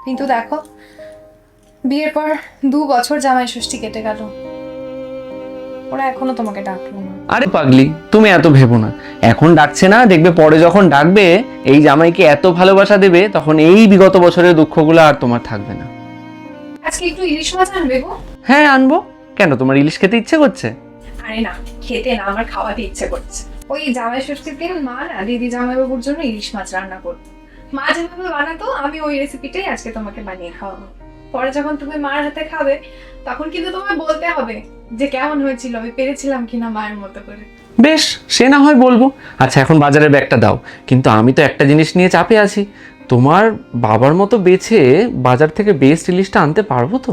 কিন্তু দেখো, বিয়ের পর 2 বছর জামাই ষষ্ঠী কেটে গেল, ওরা এখনো তোমাকে ডাকলো না। আরে পাগলি, তুমি এত ভেবো না। এখন ডাকছে না, দেখবে পরে যখন ডাকবে এই জামাইকে এত ভালোবাসা দেবে, তখন এই বিগত বছরের দুঃখগুলো আর তোমার থাকবে না। আজকে একটু ইলিশ মাছ আনবে গো? হ্যাঁ আনবো। কেন, তোমার ইলিশ খেতে ইচ্ছে করছে? আরে না, খেতে না, আমার খাওয়াতে ইচ্ছে করছে। ওই জামাই ষষ্ঠীর দিন মা না দিদি জামাইবাবুর জন্য ইলিশ মাছ রান্না করবে। মা যেভাবে বানাতো আমি ওই রেসিপিটাই আজকে তোমাকে বানিয়ে খাওয়াবো। পরে যখন তুমি মার হাতে খাবে তখন কিন্তু তোমায় বলতে হবে যে কেমন হয়েছিল, আমি পেরেছিলাম কিনা মায়ের মতো করে। বেশ, সে না হয় বলবো। আচ্ছা, এখন বাজারের ব্যাগটা দাও। কিন্তু আমি তো একটা জিনিস নিয়ে চাপে আছি, তোমার বাবার মতো বেছে বাজার থেকে বেস্ট ইলিশটা আনতে পারবো তো?